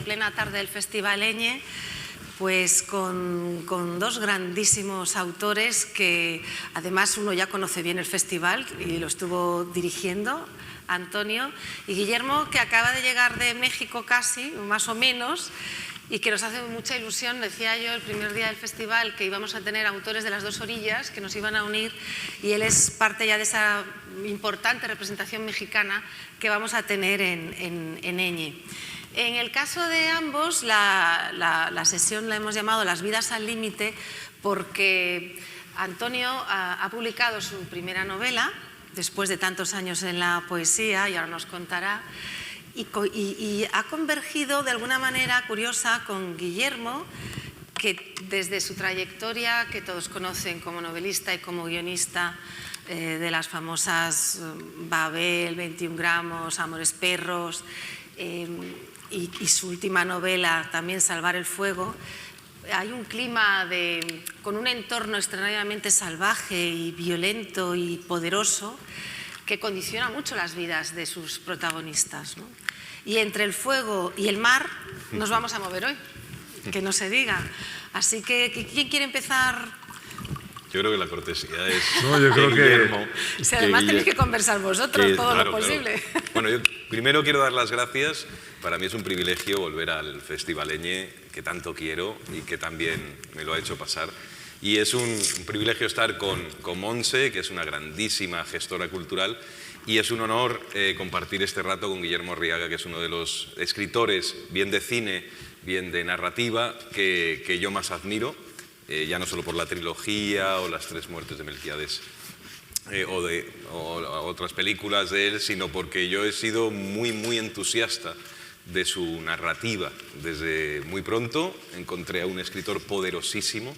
plena tarde del Festival Eñe, pues con dos grandísimos autores que además uno ya conoce bien el festival y lo estuvo dirigiendo, Antonio, y Guillermo, que acaba de llegar de México casi, más o menos, y que nos hace mucha ilusión. Decía yo el primer día del festival que íbamos a tener autores de las dos orillas que nos iban a unir, y él es parte ya de esa importante representación mexicana que vamos a tener en Eñe. En el caso de ambos, la sesión la hemos llamado Las vidas al límite porque Antonio ha publicado su primera novela después de tantos años en la poesía, y ahora nos contará, y ha convergido de alguna manera curiosa con Guillermo, que desde su trayectoria, que todos conocen como novelista y como guionista, de las famosas Babel, 21 gramos, Amores perros, y su última novela también Salvar el fuego, hay un clima con un entorno extraordinariamente salvaje y violento y poderoso que condiciona mucho las vidas de sus protagonistas, ¿no? Y entre el fuego y el mar nos vamos a mover hoy, que no se diga. Así que, ¿quién quiere empezar? Yo creo que la cortesía es yo creo Guillermo. Si además tenéis que conversar vosotros todo claro, lo posible. Claro. Bueno, yo primero quiero dar las gracias. Para mí es un privilegio volver al Festival Eñe, que tanto quiero y que también me lo ha hecho pasar. Y es un privilegio estar con Montse, que es una grandísima gestora cultural, y es un honor compartir este rato con Guillermo Arriaga, que es uno de los escritores, bien de cine, bien de narrativa, que yo más admiro, ya no solo por la trilogía o las 3 muertes de Melquíades o otras películas de él, sino porque yo he sido muy entusiasta de su narrativa. Desde muy pronto encontré a un escritor poderosísimo,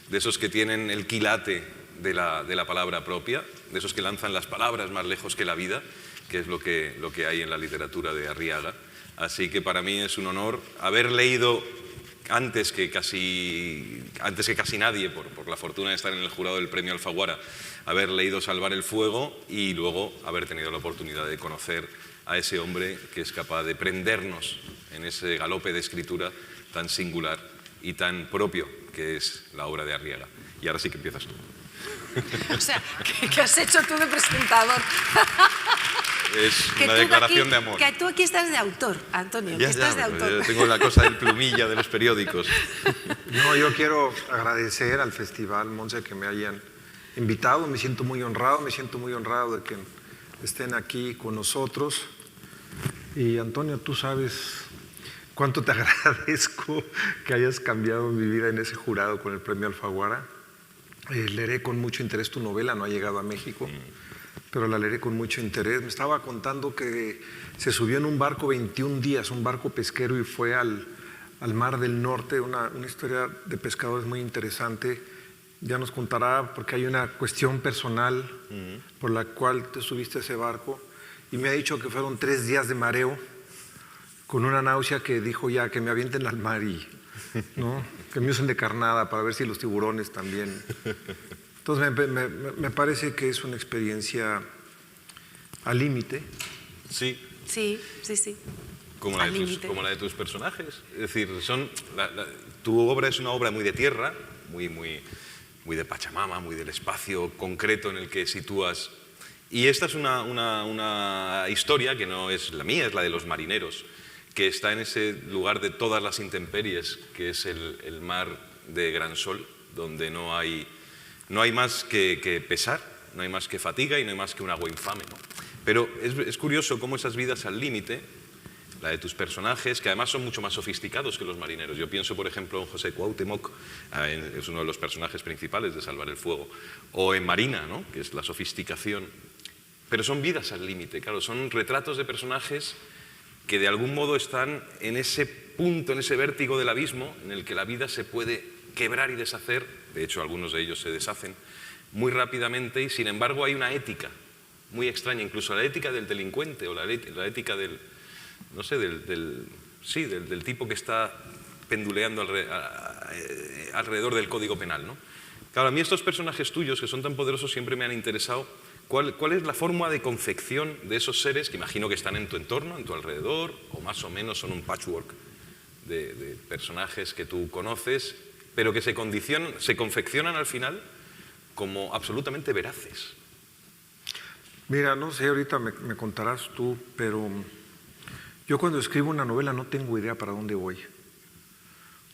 de esos que tienen el quilate de la palabra propia, de esos que lanzan las palabras más lejos que la vida, que es lo que hay en la literatura de Arriaga. Así que para mí es un honor haber leído antes que casi nadie, por la fortuna de estar en el jurado del Premio Alfaguara, haber leído Salvar el fuego y luego haber tenido la oportunidad de conocer a ese hombre que es capaz de prendernos en ese galope de escritura tan singular y tan propio que es la obra de Arriaga. Y ahora sí que empiezas tú. O sea, ¿qué has hecho tú de presentador? Es una declaración de amor. Que tú aquí estás de autor, Antonio, que estás de autor. Yo tengo la cosa del plumilla de los periódicos. No, yo quiero agradecer al Festival Montse que me hayan invitado. Me siento muy honrado de que estén aquí con nosotros. Y Antonio, tú sabes cuánto te agradezco que hayas cambiado mi vida en ese jurado con el Premio Alfaguara. Leeré con mucho interés tu novela, no ha llegado a México, pero la leeré con mucho interés. Me estaba contando que se subió en un barco 21 días, un barco pesquero, y fue al Mar del Norte, una historia de pescadores muy interesante. Ya nos contará, porque hay una cuestión personal por la cual te subiste a ese barco, y me ha dicho que fueron 3 días de mareo, con una náusea que dijo ya que me avienten al mar y, ¿no?, que me usen de carnada para ver si los tiburones también. Entonces me parece que es una experiencia al límite. Sí. Sí. Como la de tus personajes. Es decir, tu obra es una obra muy de tierra, muy de Pachamama, muy del espacio concreto en el que sitúas. Y esta es una historia que no es la mía, es la de los marineros, que está en ese lugar de todas las intemperies, que es el mar de Gran Sol, donde no hay más que pesar, no hay más que fatiga y no hay más que un agua infame, ¿no? Pero es curioso cómo esas vidas al límite, la de tus personajes, que además son mucho más sofisticados que los marineros. Yo pienso, por ejemplo, en José Cuauhtémoc, es uno de los personajes principales de Salvar el fuego, o en Marina, ¿no?, que es la sofisticación. Pero son vidas al límite, claro, son retratos de personajes que de algún modo están en ese punto, en ese vértigo del abismo, en el que la vida se puede quebrar y deshacer. De hecho, algunos de ellos se deshacen muy rápidamente, y sin embargo hay una ética muy extraña, incluso la ética del delincuente o la ética del, no sé, del tipo que está penduleando alrededor del Código Penal, ¿no? Claro, a mí estos personajes tuyos que son tan poderosos siempre me han interesado. ¿Cuál es la forma de confección de esos seres que imagino que están en tu entorno, en tu alrededor, o más o menos son un patchwork de personajes que tú conoces, pero que se confeccionan al final como absolutamente veraces. Mira, no sé, ahorita me contarás tú, pero yo cuando escribo una novela no tengo idea para dónde voy.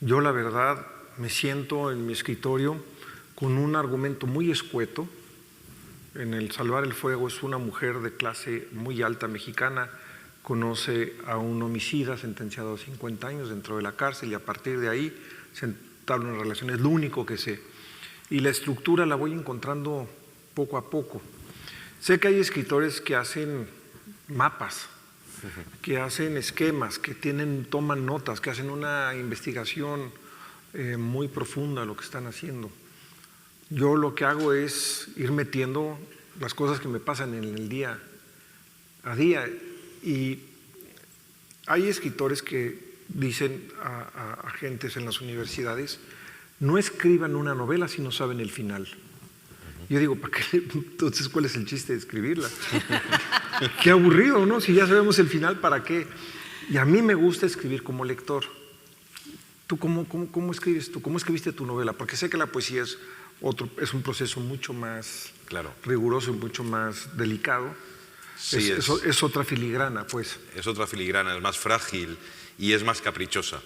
Yo la verdad me siento en mi escritorio con un argumento muy escueto. En El Salvar el Fuego es una mujer de clase muy alta mexicana, conoce a un homicida sentenciado a 50 años dentro de la cárcel y a partir de ahí se entabla una relación, es lo único que sé. Y la estructura la voy encontrando poco a poco. Sé que hay escritores que hacen mapas, que hacen esquemas, que toman notas, que hacen una investigación muy profunda de lo que están haciendo. Yo lo que hago es ir metiendo las cosas que me pasan en el día a día. Y hay escritores que dicen a gentes en las universidades, no escriban una novela si no saben el final. Yo digo, ¿para qué? Entonces, ¿cuál es el chiste de escribirla? Qué aburrido, ¿no? Si ya sabemos el final, ¿para qué? Y a mí me gusta escribir como lector. ¿Tú cómo escribes tú? ¿Cómo escribiste tu novela? Porque sé que la poesía es un proceso mucho más riguroso y mucho más delicado. Sí, es otra filigrana, pues. Es otra filigrana, es más frágil y es más caprichosa.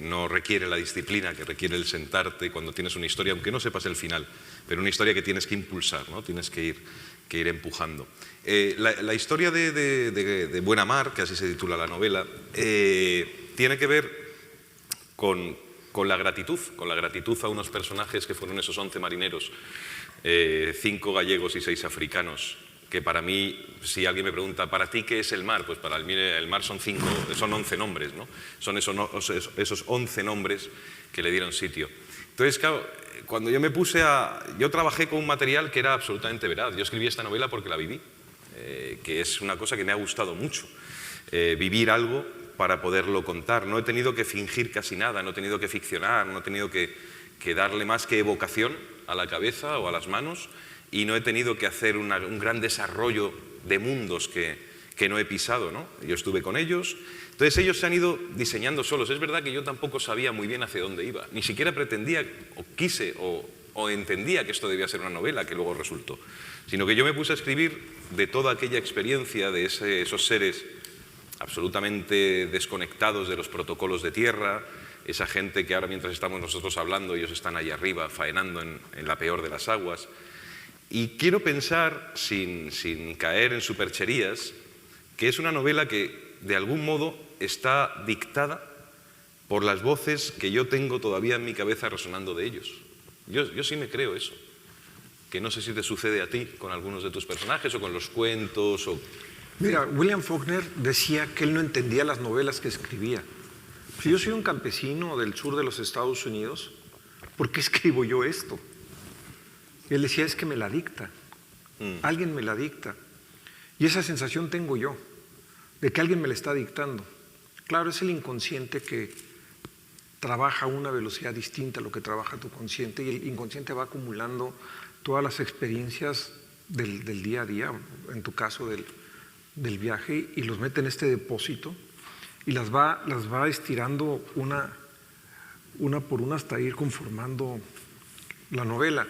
No requiere la disciplina que requiere el sentarte cuando tienes una historia, aunque no sepas el final, pero una historia que tienes que impulsar, ¿no? Tienes que ir empujando. La historia de Buena Mar, que así se titula la novela, tiene que ver con la gratitud a unos personajes que fueron esos 11 marineros, 5 gallegos y 6 africanos, que para mí, si alguien me pregunta, ¿para ti qué es el mar? Pues para mí el mar son 11 nombres, ¿no? Son esos 11 nombres que le dieron sitio. Entonces, claro, cuando yo trabajé con un material que era absolutamente veraz. Yo escribí esta novela porque la viví, que es una cosa que me ha gustado mucho, vivir algo para poderlo contar. No he tenido que fingir casi nada, no he tenido que ficcionar, no he tenido que darle más que evocación a la cabeza o a las manos, y no he tenido que hacer un gran desarrollo de mundos que no he pisado, ¿no? Yo estuve con ellos, entonces ellos se han ido diseñando solos. Es verdad que yo tampoco sabía muy bien hacia dónde iba, ni siquiera pretendía o quise o entendía que esto debía ser una novela, que luego resultó, sino que yo me puse a escribir de toda aquella experiencia de esos seres absolutamente desconectados de los protocolos de tierra, esa gente que ahora mientras estamos nosotros hablando, ellos están ahí arriba faenando en la peor de las aguas. Y quiero pensar, sin caer en supercherías, que es una novela que de algún modo está dictada por las voces que yo tengo todavía en mi cabeza resonando de ellos. Yo sí me creo eso, que no sé si te sucede a ti con algunos de tus personajes o con los cuentos o... Mira, William Faulkner decía que él no entendía las novelas que escribía. Si yo soy un campesino del sur de los Estados Unidos, ¿por qué escribo yo esto? Y él decía, es que me la dicta, alguien me la dicta. Y esa sensación tengo yo, de que alguien me la está dictando. Claro, es el inconsciente que trabaja a una velocidad distinta a lo que trabaja tu consciente, y el inconsciente va acumulando todas las experiencias del día a día, en tu caso del viaje, y los mete en este depósito y las va estirando una por una hasta ir conformando la novela.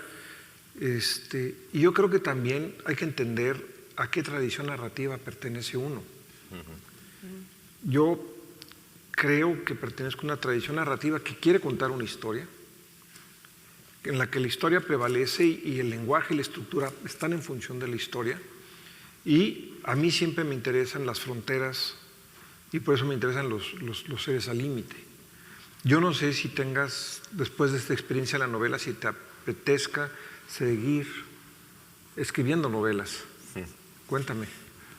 Y yo creo que también hay que entender a qué tradición narrativa pertenece uno. Yo creo que pertenezco a una tradición narrativa que quiere contar una historia, en la que la historia prevalece y el lenguaje y la estructura están en función de la historia. Y a mí siempre me interesan las fronteras y por eso me interesan los seres al límite. Yo no sé si tengas, después de esta experiencia de la novela, si te apetezca seguir escribiendo novelas. Cuéntame.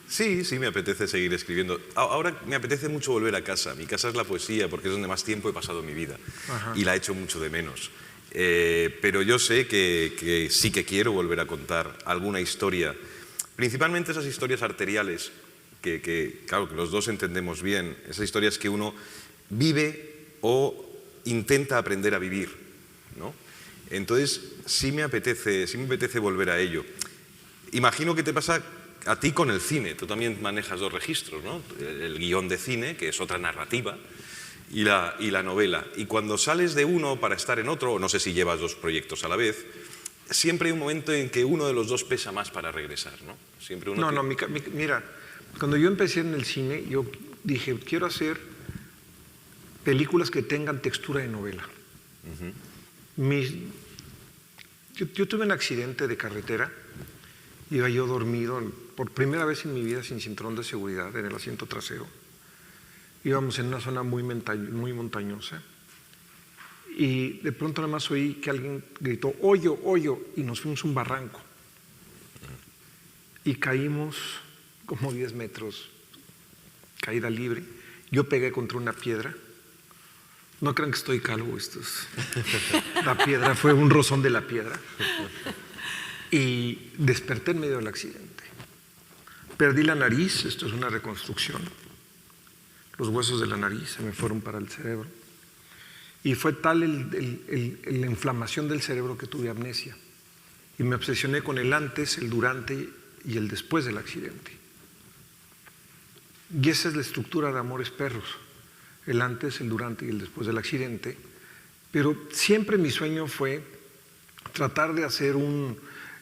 Sí, me apetece seguir escribiendo. Ahora me apetece mucho volver a casa. Mi casa es la poesía porque es donde más tiempo he pasado en mi vida. Ajá. Y la echo mucho de menos. Pero yo sé que sí que quiero volver a contar alguna historia, principalmente esas historias arteriales que claro, que los dos entendemos bien, esas historias que uno vive o intenta aprender a vivir, ¿no? Entonces sí me apetece volver a ello. Imagino que te pasa a ti con el cine. Tú también manejas dos registros, ¿no? El guión de cine, que es otra narrativa, y la novela. Y cuando sales de uno para estar en otro, o no sé si llevas dos proyectos a la vez, siempre hay un momento en que uno de los dos pesa más para regresar, ¿no? Siempre uno mira, cuando yo empecé en el cine, yo dije, quiero hacer películas que tengan textura de novela. Yo tuve un accidente de carretera, iba yo dormido, por primera vez en mi vida sin cinturón de seguridad en el asiento trasero. Íbamos en una zona muy montañosa y de pronto nada más oí que alguien gritó, hoyo, hoyo, y nos fuimos a un barranco. Y caímos como 10 metros, caída libre. Yo pegué contra una piedra. No crean que estoy calvo, la piedra, fue un rozón de la piedra. Y desperté en medio del accidente. Perdí la nariz, esto es una reconstrucción. Los huesos de la nariz se me fueron para el cerebro. Y fue tal la inflamación del cerebro que tuve amnesia. Y me obsesioné con el antes, el durante y el después del accidente. Y esa es la estructura de Amores Perros. El antes, el durante y el después del accidente. Pero siempre mi sueño fue tratar de hacer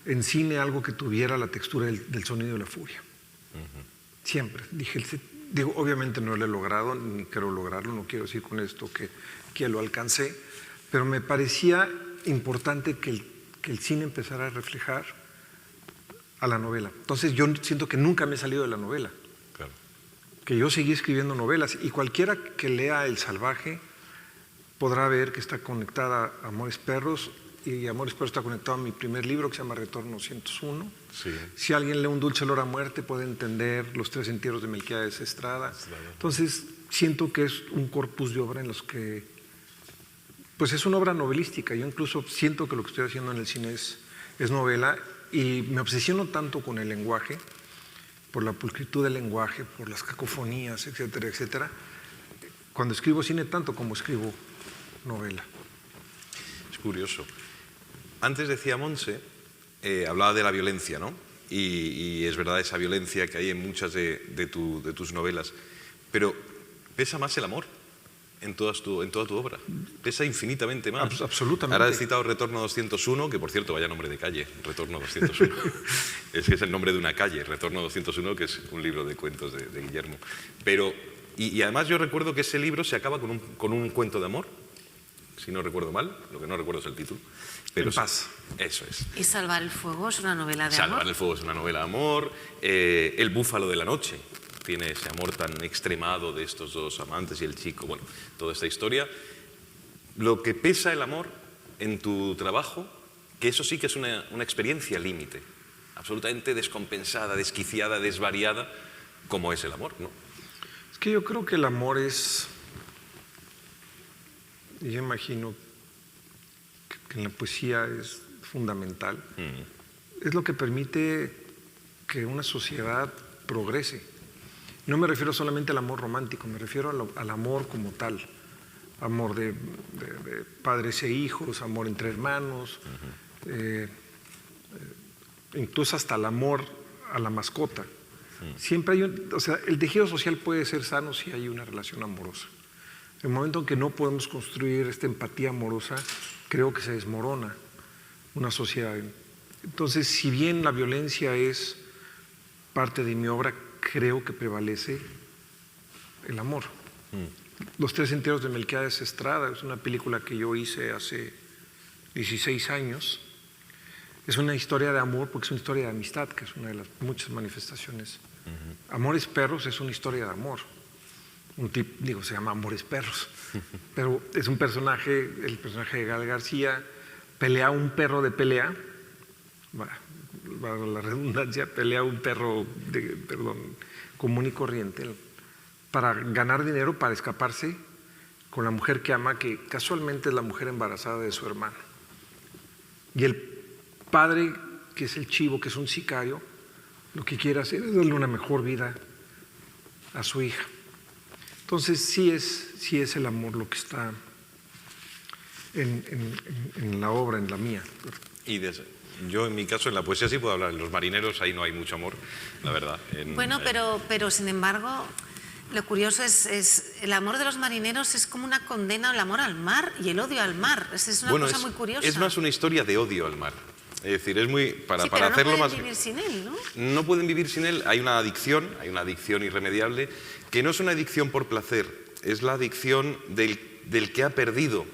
en cine algo que tuviera la textura del sonido de la furia. Siempre. Digo, obviamente no lo he logrado, ni quiero lograrlo, no quiero decir con esto que lo alcancé, pero me parecía importante que el cine empezara a reflejar a la novela. Entonces yo siento que nunca me he salido de la novela. Claro. Que yo seguí escribiendo novelas y cualquiera que lea El Salvaje podrá ver que está conectada a Amores Perros, y Amores Perros está conectado a mi primer libro que se llama Retorno 201. Sí. Si alguien lee Un dulce olor a muerte puede entender Los tres entierros de Melquiades Estrada. Entonces siento que es un corpus de obra en los que pues es una obra novelística. Yo incluso siento que lo que estoy haciendo en el cine es novela, y me obsesiono tanto con el lenguaje, por la pulcritud del lenguaje, por las cacofonías, etcétera, etcétera, cuando escribo cine tanto como escribo novela. Es curioso. Antes decía Montse, hablaba de la violencia, ¿no? Y es verdad esa violencia que hay en muchas de tus novelas, pero pesa más el amor en toda tu obra, pesa infinitamente más. Absolutamente. Ahora has citado Retorno 201, que por cierto, vaya nombre de calle, Retorno 201. Es que es el nombre de una calle, Retorno 201, que es un libro de cuentos de Guillermo. Pero, y además yo recuerdo que ese libro se acaba con un cuento de amor, si no recuerdo mal, lo que no recuerdo es el título. Pero En paz. Eso es. Y Salvar el fuego es una novela de amor. Salvar el fuego es una novela de amor. El búfalo de la noche tiene ese amor tan extremado de estos dos amantes y el chico. Bueno, toda esta historia. Lo que pesa el amor en tu trabajo, que eso sí que es una experiencia límite, absolutamente descompensada, desquiciada, desvariada, como es el amor, ¿no? Es que yo creo que el amor yo imagino que en la poesía es fundamental. Es lo que permite que una sociedad progrese. No me refiero solamente al amor romántico, me refiero al amor como tal. Amor de padres e hijos, amor entre hermanos, incluso hasta el amor a la mascota. Siempre hay el tejido social puede ser sano si hay una relación amorosa. El momento en que no podemos construir esta empatía amorosa, creo que se desmorona una sociedad. Entonces, si bien la violencia es parte de mi obra, creo que prevalece el amor. Los tres entierros de Melquiades Estrada es una película que yo hice hace 16 años. Es una historia de amor porque es una historia de amistad, que es una de las muchas manifestaciones. Amores Perros es una historia de amor. Se llama Amores Perros, pero es un personaje, el personaje de Gael García, pelea un perro de pelea, la redundancia, pelea un perro común y corriente para ganar dinero, para escaparse con la mujer que ama, que casualmente es la mujer embarazada de su hermano. Y el padre, que es el chivo, que es un sicario, lo que quiere hacer es darle una mejor vida a su hija. Entonces sí es el amor lo que está en la obra, en la mía. Yo en mi caso, en la poesía sí puedo hablar, en Los marineros ahí no hay mucho amor, la verdad. Bueno, pero sin embargo, Lo curioso es el amor de los marineros es como una condena al amor al mar y el odio al mar. Es una cosa muy curiosa. Es más una historia de odio al mar. Es decir, es muy... Para hacerlo más... No pueden vivir sin él, ¿no? No pueden vivir sin él. Hay una adicción irremediable, que no es una adicción por placer, es la adicción del que ha perdido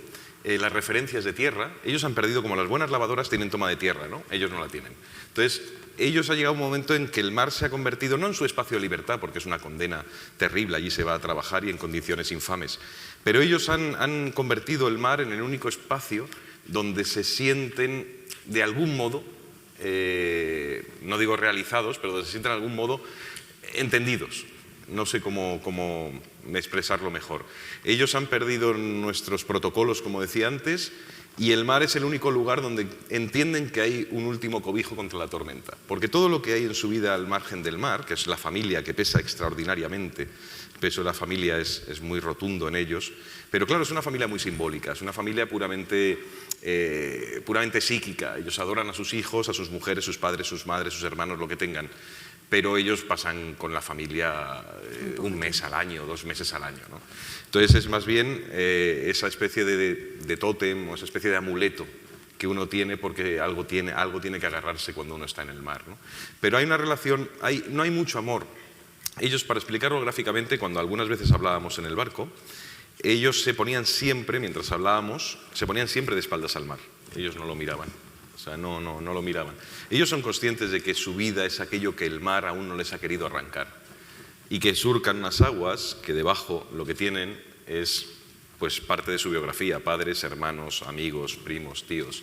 las referencias de tierra. Ellos han perdido, como las buenas lavadoras tienen toma de tierra, ¿no? Ellos no la tienen. Entonces, ellos ha llegado un momento en que el mar se ha convertido, no en su espacio de libertad, porque es una condena terrible, allí se va a trabajar y en condiciones infames, pero ellos han convertido el mar en el único espacio donde se sienten de algún modo, no digo realizados, pero donde se sienten de algún modo entendidos. No sé cómo expresarlo mejor. Ellos han perdido nuestros protocolos, como decía antes, y el mar es el único lugar donde entienden que hay un último cobijo contra la tormenta. Porque todo lo que hay en su vida al margen del mar, que es la familia, que pesa extraordinariamente, el peso de la familia es muy rotundo en ellos, pero claro, es una familia muy simbólica, es una familia puramente psíquica. Ellos adoran a sus hijos, a sus mujeres, sus padres, sus madres, sus hermanos, lo que tengan, pero ellos pasan con la familia un mes al año, 2 meses al año, ¿no? Entonces es más bien esa especie de tótem o esa especie de amuleto que uno tiene porque algo tiene que agarrarse cuando uno está en el mar, ¿no? Pero hay una relación, no hay mucho amor. Ellos, para explicarlo gráficamente, cuando algunas veces hablábamos en el barco, ellos se ponían siempre, mientras hablábamos, se ponían siempre de espaldas al mar. Ellos no lo miraban. O sea, no lo miraban. Ellos son conscientes de que su vida es aquello que el mar aún no les ha querido arrancar y que surcan unas aguas que debajo lo que tienen es pues parte de su biografía, padres, hermanos, amigos, primos, tíos.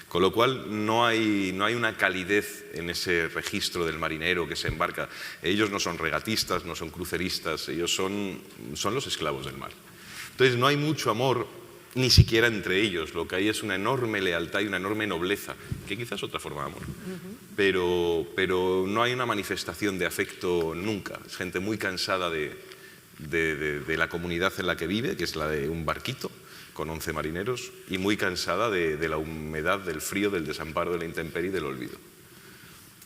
Con lo cual no hay una calidez en ese registro del marinero que se embarca. Ellos no son regatistas, no son cruceristas, ellos son los esclavos del mar. Entonces no hay mucho amor, ni siquiera entre ellos. Lo que hay es una enorme lealtad y una enorme nobleza, que quizás es otra forma de amor. Pero no hay una manifestación de afecto nunca. Es gente muy cansada de la comunidad en la que vive, que es la de un barquito con 11 marineros, y muy cansada de la humedad, del frío, del desamparo, de la intemperie y del olvido.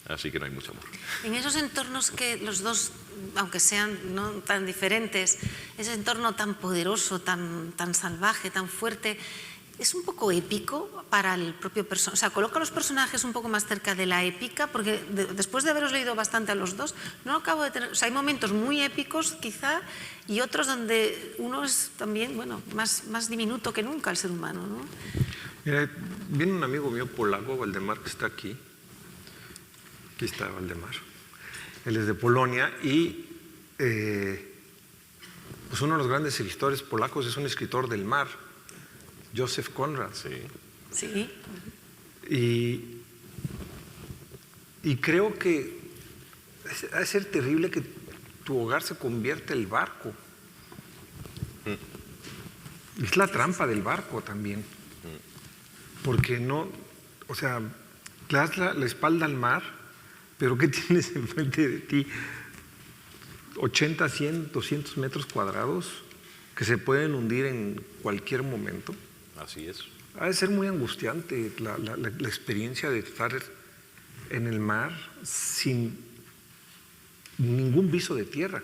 Así que no hay mucho amor. En esos entornos que los dos, aunque sean no tan diferentes, ese entorno tan poderoso, tan salvaje, tan fuerte, es un poco épico para el propio personaje. O sea, coloca a los personajes un poco más cerca de la épica, porque después de haberos leído bastante a los dos, no acabo de tener. O sea, hay momentos muy épicos, quizá, y otros donde uno es también, bueno, más diminuto que nunca el ser humano, ¿no? Mira, viene un amigo mío polaco, Waldemar, que está aquí. Aquí está Waldemar. Él es de Polonia y pues uno de los grandes escritores polacos es un escritor del mar, Joseph Conrad. Sí. Y creo que ha de ser terrible que tu hogar se convierta en el barco. Es la trampa del barco también. Porque no, o sea, le das la espalda al mar, pero ¿qué tienes enfrente de ti? 80, 100, 200 metros cuadrados que se pueden hundir en cualquier momento. Así es. Ha de ser muy angustiante la experiencia de estar en el mar sin ningún viso de tierra.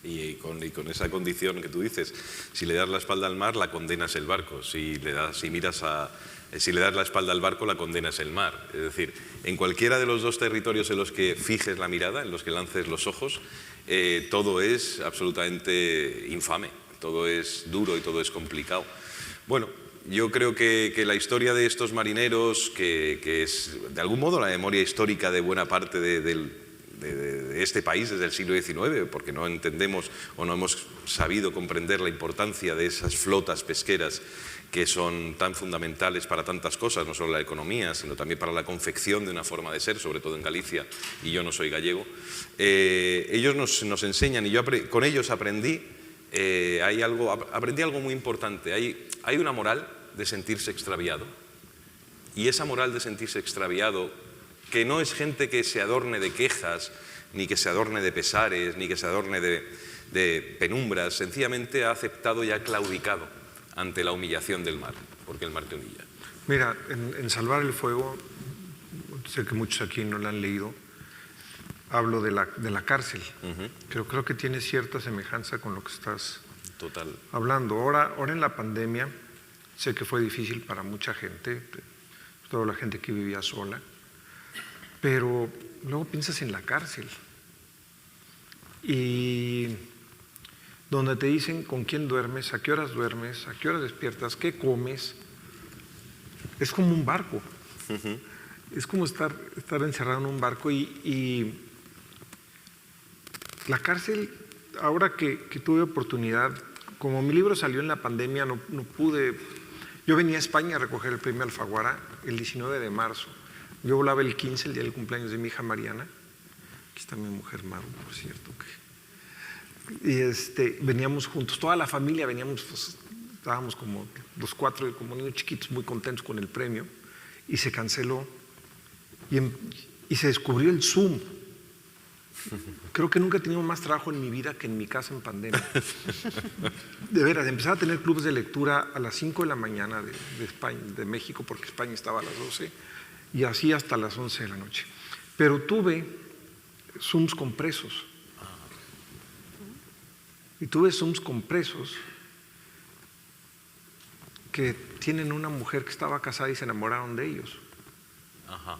Y con esa condición que tú dices, si le das la espalda al mar, la condena es el barco. Si le das la espalda al barco, la condena es el mar. Es decir, en cualquiera de los dos territorios en los que fijes la mirada, en los que lances los ojos, todo es absolutamente infame, todo es duro y todo es complicado. Bueno, yo creo que la historia de estos marineros, que es de algún modo la memoria histórica de buena parte de este país desde el siglo XIX, porque no entendemos o no hemos sabido comprender la importancia de esas flotas pesqueras que son tan fundamentales para tantas cosas, no solo la economía, sino también para la confección de una forma de ser, sobre todo en Galicia, y yo no soy gallego. Ellos nos enseñan, y yo con ellos aprendí algo muy importante. Hay una moral de sentirse extraviado, y esa moral de sentirse extraviado, que no es gente que se adorne de quejas, ni que se adorne de pesares, ni que se adorne de penumbras, sencillamente ha aceptado y ha claudicado ante la humillación del mar, porque el mar te humilla. Mira, en Salvar el Fuego, sé que muchos aquí no la han leído, hablo de la cárcel. Creo que tiene cierta semejanza con lo que estás hablando. Ahora en la pandemia, sé que fue difícil para mucha gente, toda la gente que vivía sola, pero luego piensas en la cárcel y donde te dicen con quién duermes, a qué horas despiertas, qué comes. Es como un barco. Es como estar encerrado en un barco y la cárcel, ahora que tuve oportunidad, como mi libro salió en la pandemia, no pude. Yo venía a España a recoger el premio Alfaguara el 19 de marzo. Yo volaba el 15, el día del cumpleaños de mi hija Mariana. Aquí está mi mujer Maru, por cierto. Y veníamos juntos, toda la familia veníamos, pues, estábamos como los 4, como niños chiquitos, muy contentos con el premio, y se canceló. Y se descubrió el Zoom. Creo que nunca he tenido más trabajo en mi vida que en mi casa en pandemia. De veras, empezaba a tener clubes de lectura a las 5 de la mañana de España, de México, porque España estaba a las 12, y así hasta las 11 de la noche. Pero tuve Zooms con presos. Y tuve Zooms con presos que tienen una mujer que estaba casada y se enamoraron de ellos. Ajá.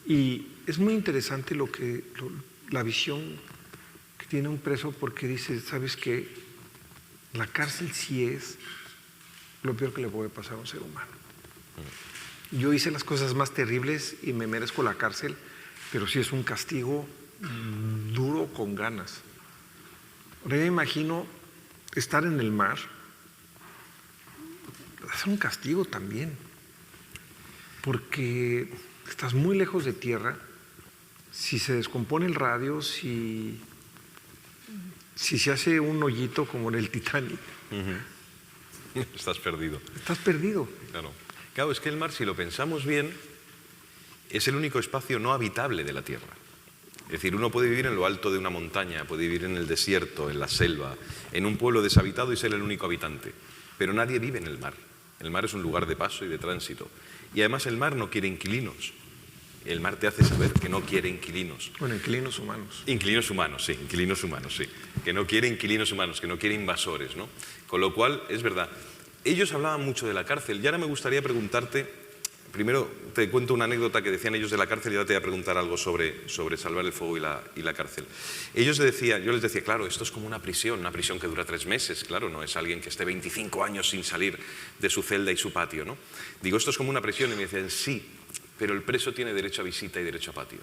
Y es muy interesante la visión que tiene un preso, porque dice, ¿sabes qué? La cárcel sí es lo peor que le puede pasar a un ser humano. Yo hice las cosas más terribles y me merezco la cárcel, pero sí es un castigo duro con ganas. Ahora yo me imagino estar en el mar, es un castigo también, porque estás muy lejos de tierra. Si se descompone el radio, si se hace un hoyito como en el Titanic, Estás perdido. Estás perdido. Claro, es que el mar, si lo pensamos bien, es el único espacio no habitable de la Tierra. Es decir, uno puede vivir en lo alto de una montaña, puede vivir en el desierto, en la selva, en un pueblo deshabitado y ser el único habitante, pero nadie vive en el mar. El mar es un lugar de paso y de tránsito. Y además el mar no quiere inquilinos. El mar te hace saber que no quiere inquilinos. Bueno, inquilinos humanos. Inquilinos humanos, sí. Que no quiere inquilinos humanos, que no quiere invasores, ¿no? Con lo cual, es verdad. Ellos hablaban mucho de la cárcel. Y ahora me gustaría preguntarte, primero te cuento una anécdota que decían ellos de la cárcel y ahora te voy a preguntar algo sobre Salvar el Fuego y la cárcel. Yo les decía, claro, esto es como una prisión que dura 3 meses, claro, no es alguien que esté 25 años sin salir de su celda y su patio, ¿no? Digo, esto es como una prisión, y me decían, sí, pero el preso tiene derecho a visita y derecho a patio.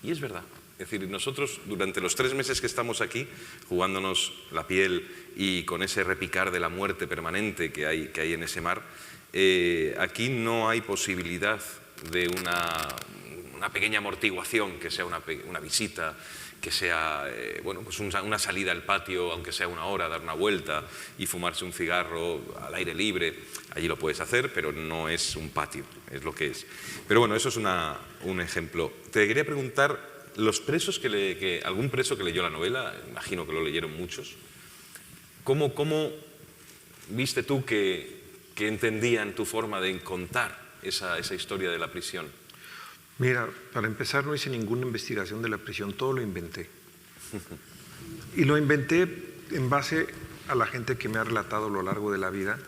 Y es verdad. Es decir, nosotros durante los 3 meses que estamos aquí, jugándonos la piel y con ese repicar de la muerte permanente que hay en ese mar, aquí no hay posibilidad de una pequeña amortiguación, que sea una visita, que sea pues una salida al patio, aunque sea 1 hora, dar una vuelta y fumarse un cigarro al aire libre. Allí lo puedes hacer, pero no es un patio, es lo que es. Pero bueno, eso es un ejemplo. Te quería preguntar, los presos algún preso que leyó la novela, imagino que lo leyeron muchos, ¿cómo viste tú que entendían tu forma de contar esa historia de la prisión? Mira, para empezar, no hice ninguna investigación de la prisión, todo lo inventé. Y lo inventé en base a la gente que me ha relatado a lo largo de la vida,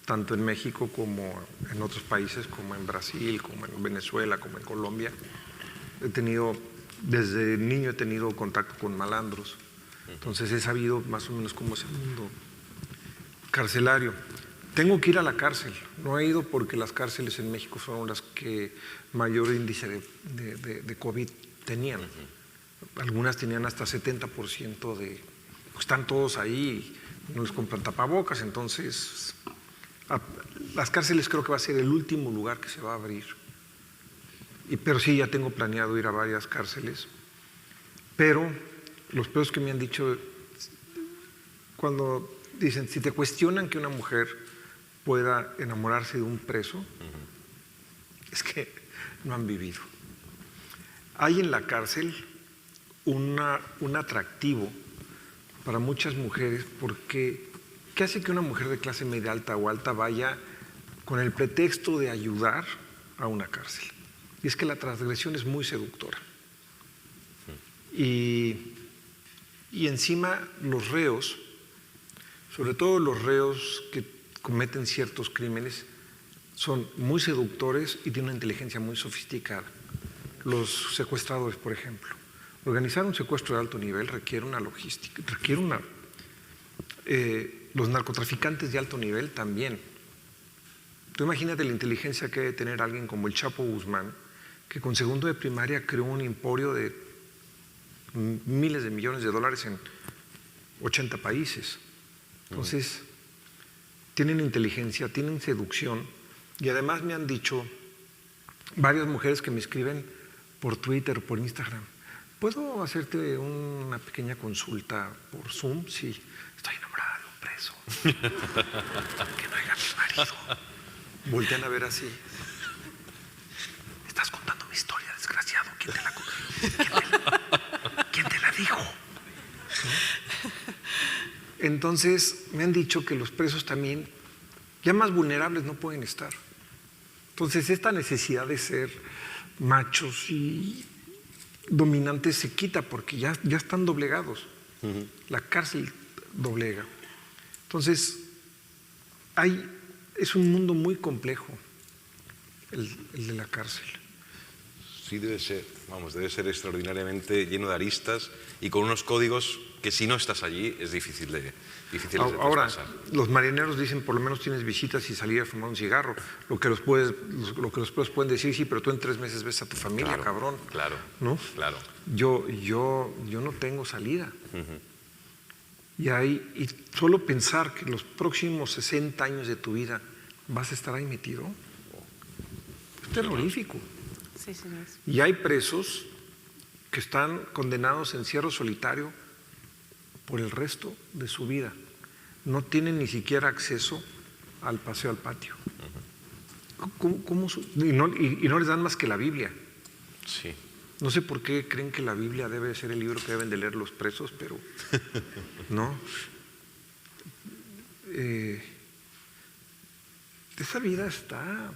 tanto en México como en otros países, como en Brasil, como en Venezuela, como en Colombia. Desde niño he tenido contacto con malandros, entonces he sabido más o menos cómo es el mundo carcelario. Tengo que ir a la cárcel, no he ido porque las cárceles en México fueron las que mayor índice de COVID tenían. Algunas tenían hasta 70% pues están todos ahí, no les compran tapabocas, entonces las cárceles creo que va a ser el último lugar que se va a abrir. Pero sí, ya tengo planeado ir a varias cárceles, pero los presos que me han dicho, cuando dicen, si te cuestionan que una mujer pueda enamorarse de un preso, es que no han vivido. Hay en la cárcel un atractivo para muchas mujeres, porque ¿qué hace que una mujer de clase media alta o alta vaya con el pretexto de ayudar a una cárcel? Y es que la transgresión es muy seductora. Y encima los reos, sobre todo los reos que cometen ciertos crímenes, son muy seductores y tienen una inteligencia muy sofisticada. Los secuestradores, por ejemplo. Organizar un secuestro de alto nivel requiere una logística, los narcotraficantes de alto nivel también. Tú imagínate la inteligencia que debe tener alguien como el Chapo Guzmán, que con segundo de primaria creó un emporio de miles de millones de dólares en 80 países. Entonces, tienen inteligencia, tienen seducción, y además me han dicho varias mujeres que me escriben por Twitter, por Instagram: ¿puedo hacerte una pequeña consulta por Zoom? Sí, estoy enamorada de un preso. Que no haya mi marido. Voltean a ver así. Estás contando mi historia, desgraciado. ¿Quién te la dijo? ¿No? Entonces, me han dicho que los presos también, ya más vulnerables, no pueden estar. Entonces, esta necesidad de ser machos y dominantes se quita porque ya están doblegados. La cárcel doblega. Entonces, es un mundo muy complejo el de la cárcel. Sí, debe ser extraordinariamente lleno de aristas y con unos códigos que si no estás allí es difícil de traspasar. Los marineros dicen: por lo menos tienes visitas y salir a fumar un cigarro. Lo que los presos pueden decir: sí, pero tú en 3 meses ves a tu familia, claro, cabrón. Claro, ¿no? Claro. Yo no tengo salida. Y solo pensar que los próximos 60 años de tu vida vas a estar ahí metido, es terrorífico. Sí, señor. Y hay presos que están condenados a encierro solitario por el resto de su vida. No tienen ni siquiera acceso al paseo al patio. Y no les dan más que la Biblia. Sí. No sé por qué creen que la Biblia debe ser el libro que deben de leer los presos, pero no. Esa vida está...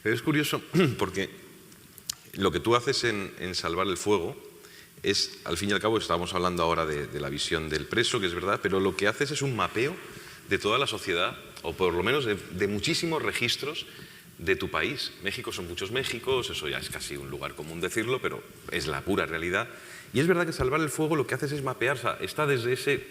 Pero es curioso porque lo que tú haces en Salvar el Fuego es, al fin y al cabo, estábamos hablando ahora de la visión del preso, que es verdad, pero lo que haces es un mapeo de toda la sociedad, o por lo menos de muchísimos registros de tu país. México son muchos Méxicos, eso ya es casi un lugar común decirlo, pero es la pura realidad. Y es verdad que Salvar el Fuego lo que haces es mapear, o sea, está desde ese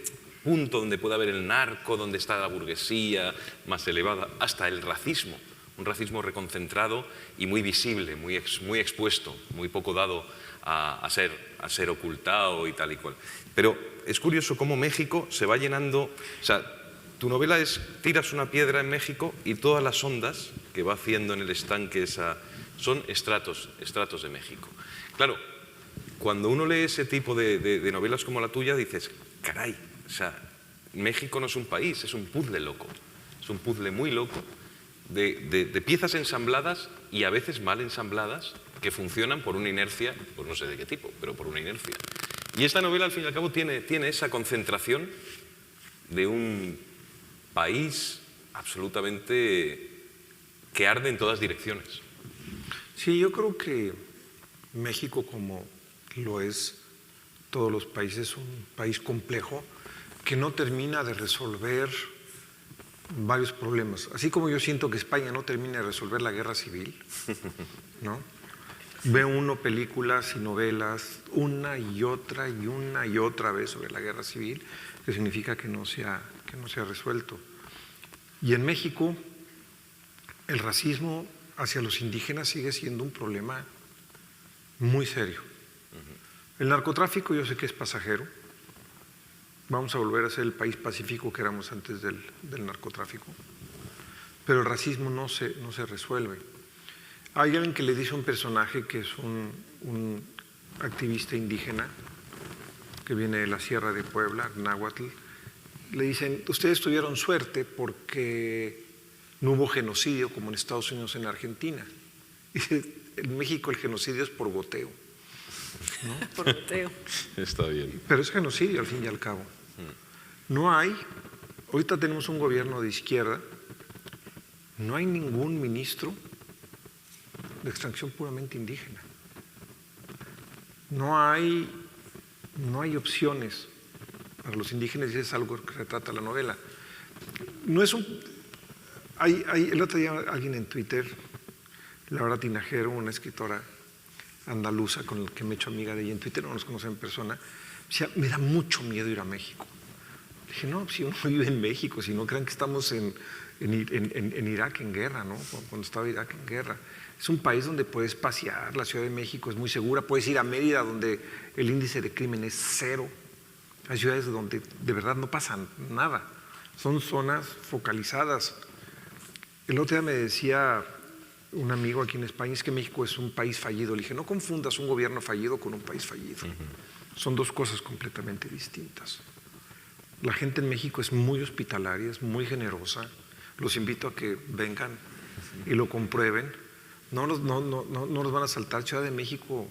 punto donde puede haber el narco, donde está la burguesía más elevada, hasta el racismo, un racismo reconcentrado y muy visible, muy expuesto, muy poco dado a ser ocultado y tal y cual. Pero es curioso cómo México se va llenando, o sea, tu novela es: tiras una piedra en México y todas las ondas que va haciendo en el estanque son estratos de México. Claro, cuando uno lee ese tipo de novelas como la tuya, dices: caray, o sea, México no es un país, es un puzzle loco, es un puzzle muy loco de piezas ensambladas y a veces mal ensambladas que funcionan por una inercia, pues no sé de qué tipo, pero por una inercia. Y esta novela, al fin y al cabo, tiene esa concentración de un país absolutamente que arde en todas direcciones. Sí, yo creo que México, como lo es todos los países, es un país complejo que no termina de resolver varios problemas. Así como yo siento que España no termina de resolver la guerra civil, ¿no? Ve uno películas y novelas una y otra vez sobre la guerra civil, que significa que no se ha resuelto. Y en México el racismo hacia los indígenas sigue siendo un problema muy serio. El narcotráfico yo sé que es pasajero. Vamos a volver a ser el país pacífico que éramos antes del narcotráfico. Pero el racismo no se resuelve. Hay alguien que le dice a un personaje que es un activista indígena que viene de la Sierra de Puebla, náhuatl. Le dicen: ustedes tuvieron suerte porque no hubo genocidio como en Estados Unidos, en Argentina. Dice: en México el genocidio es por goteo, ¿no? Por goteo. Está bien. Pero es genocidio al fin y al cabo. No hay, ahorita tenemos un gobierno de izquierda, no hay ningún ministro de extracción puramente indígena. no hay opciones para los indígenas, y es algo que retrata la novela. No es el otro día alguien en Twitter, Laura Tinajero, una escritora andaluza con la que me he hecho amiga de ella en Twitter, no nos conocen en persona, decía, me da mucho miedo ir a México. Dije, no, si uno vive en México, si no crean que estamos en Irak en guerra, ¿no? Cuando estaba Irak en guerra. Es un país donde puedes pasear, la Ciudad de México es muy segura, puedes ir a Mérida donde el índice de crimen es 0. Hay ciudades donde de verdad no pasa nada, son zonas focalizadas. El otro día me decía un amigo aquí en España, es que México es un país fallido. Le dije, no confundas un gobierno fallido con un país fallido. Son dos cosas completamente distintas. La gente en México es muy hospitalaria, es muy generosa. Los invito a que vengan y lo comprueben. No nos van a saltar. Ciudad de México,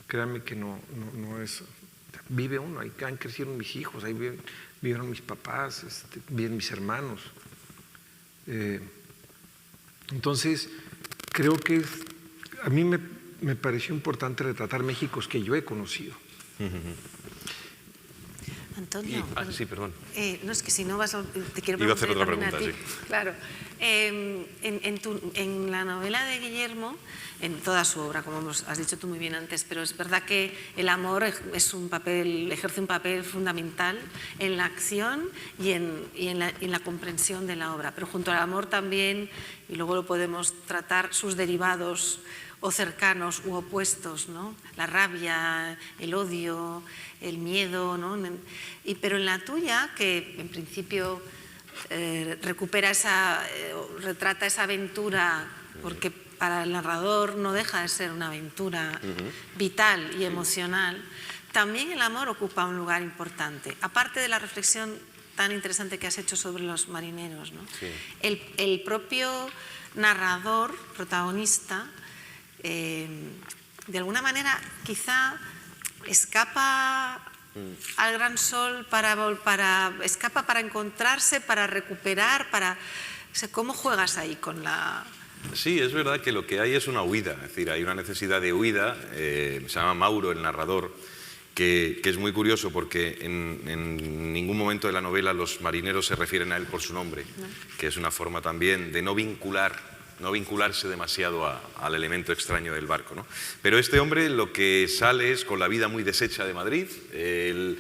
créanme que no es. Vive uno, ahí crecieron mis hijos, ahí vivieron mis papás, viven mis hermanos. Entonces, creo que a mí me pareció importante retratar Méxicos que yo he conocido. Antonio. Sí, perdón. No, es que si no te quiero preguntar. Iba a hacer otra pregunta, sí. Claro. En la novela de Guillermo, en toda su obra, como has dicho tú muy bien antes, pero es verdad que el amor ejerce un papel fundamental en la acción y en la comprensión de la obra. Pero junto al amor también, y luego lo podemos tratar, sus derivados o cercanos u opuestos, ¿no? La rabia, el odio, el miedo, ¿no? Pero en la tuya, que en principio retrata esa aventura, porque para el narrador no deja de ser una aventura vital y emocional, también el amor ocupa un lugar importante, aparte de la reflexión tan interesante que has hecho sobre los marineros, ¿no? Sí. El propio narrador, protagonista, de alguna manera quizá escapa al gran sol, escapa para encontrarse, para recuperar, ¿cómo juegas ahí con la...? Sí, es verdad que lo que hay es una huida, es decir, hay una necesidad de huida. Se llama Mauro, el narrador, que es muy curioso porque en ningún momento de la novela los marineros se refieren a él por su nombre, ¿no? Que es una forma también de no vincularse demasiado al elemento extraño del barco, ¿no? Pero este hombre lo que sale es con la vida muy deshecha de Madrid. Él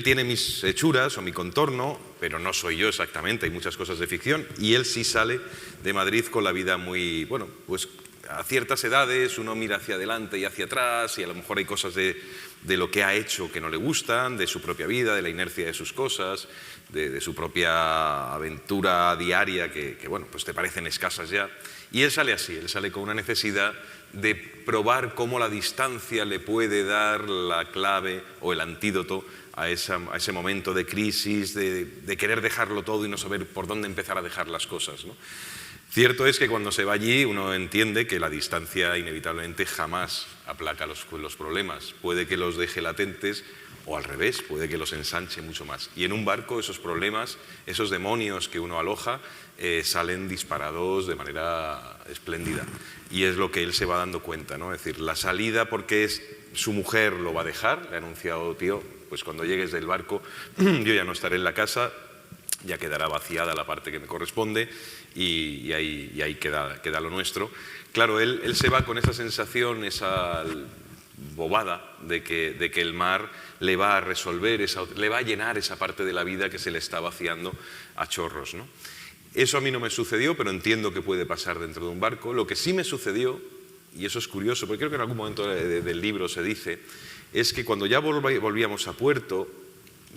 tiene mis hechuras o mi contorno, pero no soy yo exactamente, hay muchas cosas de ficción, y él sí sale de Madrid con la vida muy, bueno, pues a ciertas edades uno mira hacia adelante y hacia atrás y a lo mejor hay cosas de lo que ha hecho que no le gustan, de su propia vida, de la inercia de sus cosas, de su propia aventura diaria que bueno, pues te parecen escasas ya. Y él sale así, él sale con una necesidad de probar cómo la distancia le puede dar la clave o el antídoto a ese momento de crisis, de querer dejarlo todo y no saber por dónde empezar a dejar las cosas, ¿no? Cierto es que cuando se va allí uno entiende que la distancia inevitablemente jamás aplaca los problemas, puede que los deje latentes o al revés, puede que los ensanche mucho más. Y en un barco esos problemas, esos demonios que uno aloja, salen disparados de manera espléndida. Y es lo que él se va dando cuenta, ¿no? Es decir, la salida porque su mujer lo va a dejar, le ha anunciado, tío, pues cuando llegues del barco yo ya no estaré en la casa, ya quedará vaciada la parte que me corresponde y ahí queda lo nuestro. Claro, él se va con esa sensación, esa bobada de que el mar le va a resolver, le va a llenar esa parte de la vida que se le está vaciando a chorros, ¿no? Eso a mí no me sucedió, pero entiendo que puede pasar dentro de un barco. Lo que sí me sucedió, y eso es curioso, porque creo que en algún momento del libro se dice, es que cuando ya volvíamos a puerto,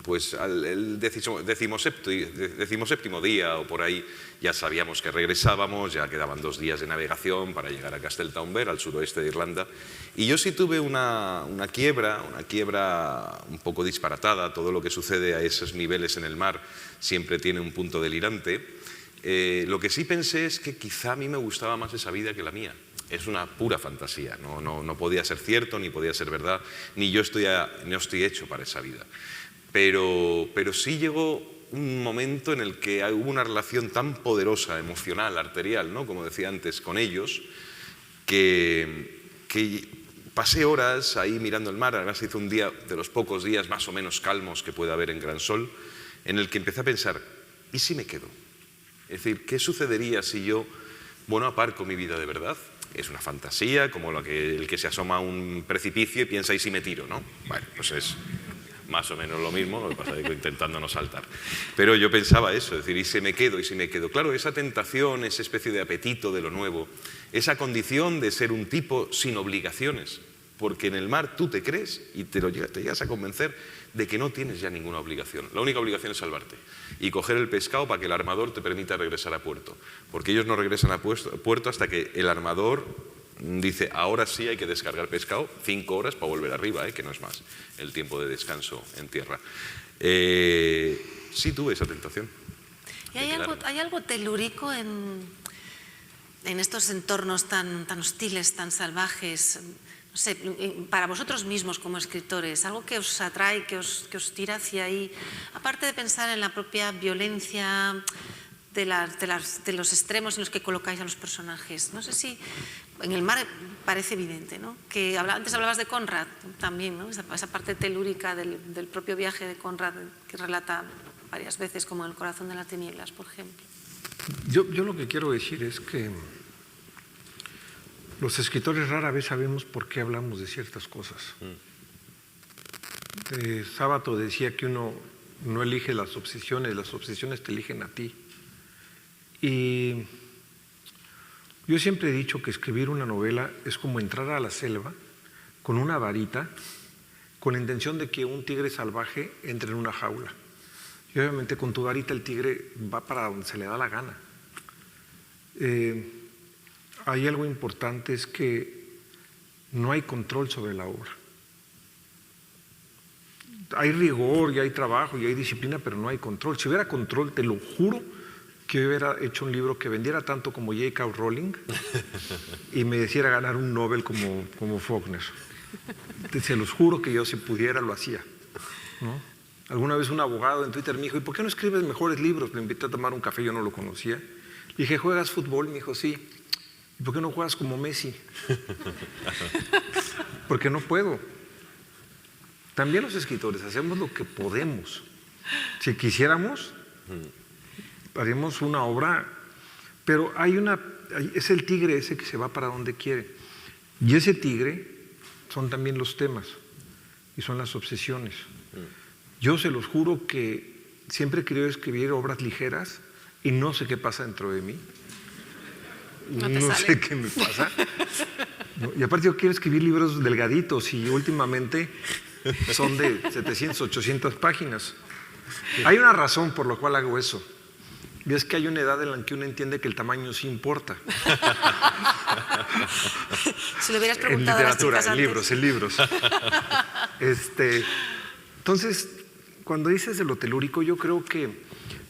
pues al decimoséptimo día o por ahí ya sabíamos que regresábamos, ya quedaban 2 días de navegación para llegar a Castletownbere, al suroeste de Irlanda, y yo sí tuve una quiebra un poco disparatada. Todo lo que sucede a esos niveles en el mar siempre tiene un punto delirante. Lo que sí pensé es que quizá a mí me gustaba más esa vida que la mía. Es una pura fantasía, no podía ser cierto, ni podía ser verdad, ni yo no estoy hecho para esa vida. Pero sí llegó un momento en el que hubo una relación tan poderosa, emocional, arterial, ¿no? Como decía antes, con ellos, que pasé horas ahí mirando el mar. Además hizo un día de los pocos días más o menos calmos que puede haber en Gran Sol, en el que empecé a pensar, ¿y si me quedo? Es decir, ¿qué sucedería si yo, aparco mi vida de verdad? Es una fantasía, como el que se asoma a un precipicio y piensa, ¿y si me tiro? ¿No? Bueno, pues es más o menos lo mismo, lo que pasa es que intentando no saltar. Pero yo pensaba eso, es decir, ¿y si me quedo? ¿Y si me quedo? Claro, esa tentación, esa especie de apetito de lo nuevo, esa condición de ser un tipo sin obligaciones, porque en el mar tú te crees y te llegas a convencer de que no tienes ya ninguna obligación. La única obligación es salvarte y coger el pescado para que el armador te permita regresar a puerto, porque ellos no regresan a puerto hasta que el armador dice, ahora sí hay que descargar pescado, 5 horas para volver arriba, que no es más el tiempo de descanso en tierra. Sí tuve esa tentación. ¿Y hay algo telúrico en estos entornos tan hostiles, tan salvajes? No sé, para vosotros mismos como escritores, algo que os atrae, que os tira hacia ahí, aparte de pensar en la propia violencia de los extremos en los que colocáis a los personajes. No sé si en el mar parece evidente, ¿no? Que antes hablabas de Conrad también, ¿no? Esa parte telúrica del propio viaje de Conrad que relata varias veces, como en El corazón de las tinieblas, por ejemplo. Yo lo que quiero decir es que los escritores rara vez sabemos por qué hablamos de ciertas cosas. Sábato decía que uno no elige las obsesiones te eligen a ti. Y yo siempre he dicho que escribir una novela es como entrar a la selva con una varita con la intención de que un tigre salvaje entre en una jaula. Y obviamente con tu varita el tigre va para donde se le da la gana. Hay algo importante, es que no hay control sobre la obra. Hay rigor y hay trabajo y hay disciplina, pero no hay control. Si hubiera control, te lo juro que hubiera hecho un libro que vendiera tanto como J.K. Rowling y me hiciera ganar un Nobel como Faulkner. Se los juro que yo, si pudiera, lo hacía, ¿no? Alguna vez un abogado en Twitter me dijo, ¿y por qué no escribes mejores libros? Me invité a tomar un café, yo no lo conocía. Le dije, ¿juegas fútbol? Me dijo, sí. ¿Y por qué no juegas como Messi? Porque no puedo. También los escritores hacemos lo que podemos. Si quisiéramos, haríamos una obra, pero es el tigre ese que se va para donde quiere. Y ese tigre son también los temas y son las obsesiones. Yo se los juro que siempre he querido escribir obras ligeras y no sé qué pasa dentro de mí. No sé qué me pasa. Y aparte yo quiero escribir libros delgaditos y últimamente son de 700, 800 páginas. Hay una razón por la cual hago eso. Y es que hay una edad en la que uno entiende que el tamaño sí importa. Si lo hubieras preguntado en literatura, a las chicas en libros. Entonces, cuando dices de lo telúrico, yo creo que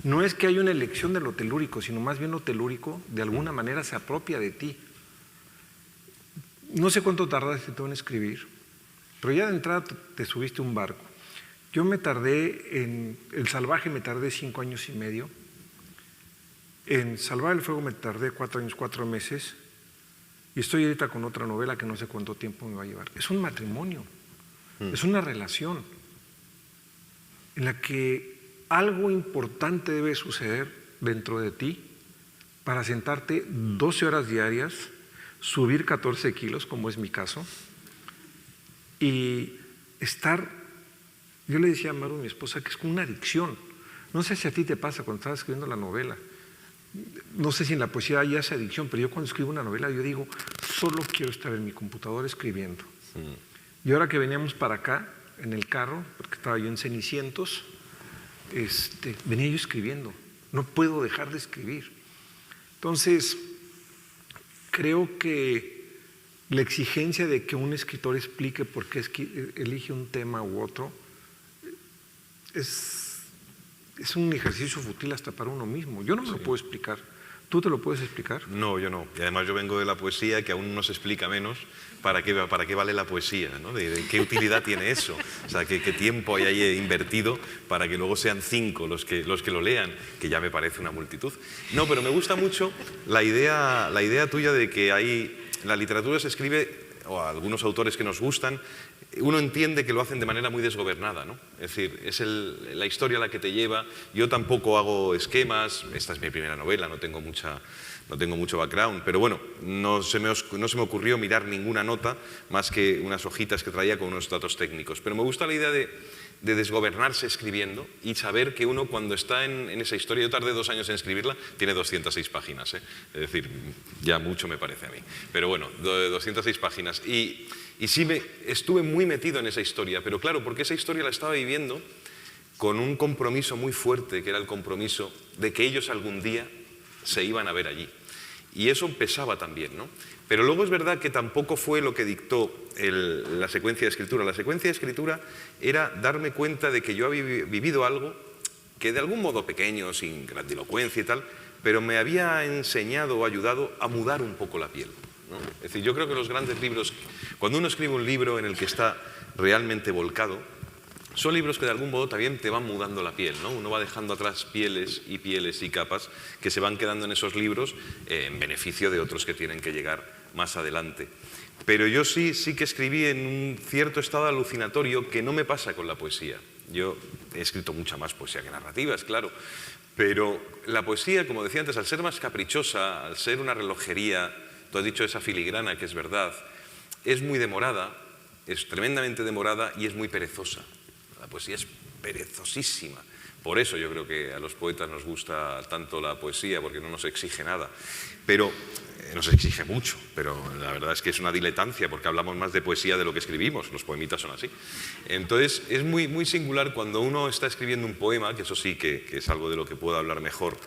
no es que haya una elección de lo telúrico, sino más bien lo telúrico de alguna manera se apropia de ti. No sé cuánto tardaste tú en escribir, pero ya de entrada te subiste a un barco. Yo me tardé en El Salvaje, me tardé 5 años y medio. En Salvar el Fuego me tardé 4 años, 4 meses. Y estoy ahorita con otra novela que no sé cuánto tiempo me va a llevar. Es un matrimonio, es una relación en la que algo importante debe suceder dentro de ti para sentarte 12 horas diarias, subir 14 kilos, como es mi caso, y estar, yo le decía a Maru, mi esposa, que es como una adicción. No sé si a ti te pasa cuando estás escribiendo la novela, no sé si en la poesía hay esa adicción, pero yo cuando escribo una novela yo digo, solo quiero estar en mi computadora escribiendo. Y ahora que veníamos para acá, en el carro, porque estaba yo en Cenicientos, venía yo escribiendo, no puedo dejar de escribir. Entonces, creo que la exigencia de que un escritor explique por qué elige un tema u otro es un ejercicio fútil hasta para uno mismo. Yo no me lo puedo explicar. ¿Tú te lo puedes explicar? No, yo no. Y además yo vengo de la poesía, que aún nos explica menos para qué vale la poesía, ¿no? De qué utilidad tiene eso. O sea, qué tiempo hay ahí invertido para que luego sean 5 los que lo lean, que ya me parece una multitud. No, pero me gusta mucho la idea tuya de que la literatura se escribe o a algunos autores que nos gustan, uno entiende que lo hacen de manera muy desgobernada, ¿no? Es decir, es la historia la que te lleva. Yo tampoco hago esquemas, esta es mi primera novela, no tengo mucho background, pero bueno, no se me ocurrió mirar ninguna nota más que unas hojitas que traía con unos datos técnicos. Pero me gusta la idea de desgobernarse escribiendo y saber que uno cuando está en esa historia, yo tardé 2 años en escribirla, tiene 206 páginas, ¿eh? Es decir, ya mucho me parece a mí, pero bueno, 206 páginas y sí estuve muy metido en esa historia, pero claro, porque esa historia la estaba viviendo con un compromiso muy fuerte, que era el compromiso de que ellos algún día se iban a ver allí. Y eso pesaba también, ¿no? Pero luego es verdad que tampoco fue lo que dictó la secuencia de escritura. La secuencia de escritura era darme cuenta de que yo había vivido algo que de algún modo pequeño, sin grandilocuencia y tal, pero me había enseñado o ayudado a mudar un poco la piel, ¿no? Es decir, yo creo que los grandes libros, cuando uno escribe un libro en el que está realmente volcado, son libros que de algún modo también te van mudando la piel, ¿no? Uno va dejando atrás pieles y capas que se van quedando en esos libros en beneficio de otros que tienen que llegar más adelante. Pero yo sí que escribí en un cierto estado alucinatorio que no me pasa con la poesía. Yo he escrito mucha más poesía que narrativas, claro, pero la poesía, como decía antes, al ser más caprichosa, al ser una relojería, tú has dicho esa filigrana que es verdad, es muy demorada, es tremendamente demorada y es muy perezosa. La poesía es perezosísima. Por eso yo creo que a los poetas nos gusta tanto la poesía, porque no nos exige nada. Pero nos exige mucho, pero la verdad es que es una diletancia, porque hablamos más de poesía de lo que escribimos. Los poemitas son así. Entonces es muy, muy singular cuando uno está escribiendo un poema, que eso sí que es algo de lo que puedo hablar mejor.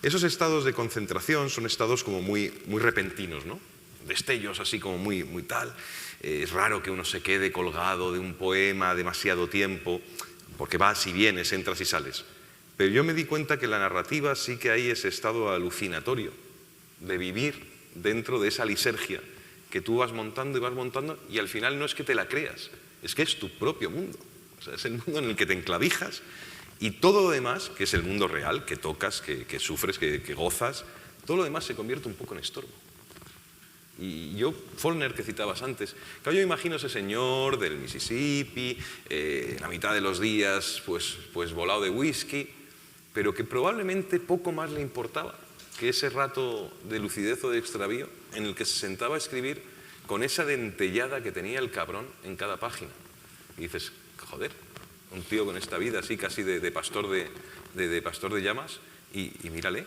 Esos estados de concentración son estados como muy, muy repentinos, ¿no? Destellos así como muy, muy tal. Es raro que uno se quede colgado de un poema demasiado tiempo, porque vas y vienes, entras y sales. Pero yo me di cuenta que en la narrativa sí que hay ese estado alucinatorio de vivir dentro de esa lisergia que tú vas montando y al final no es que te la creas, es que es tu propio mundo. O sea, es el mundo en el que te enclavijas y todo lo demás, que es el mundo real, que tocas, que sufres, que gozas, todo lo demás se convierte un poco en estorbo. Y yo, Faulkner, que citabas antes, claro, yo imagino ese señor del Mississippi, la mitad de los días pues volado de whisky, pero que probablemente poco más le importaba que ese rato de lucidez o de extravío en el que se sentaba a escribir con esa dentellada que tenía el cabrón en cada página. Y dices, joder, un tío con esta vida así casi de pastor de llamas y mírale,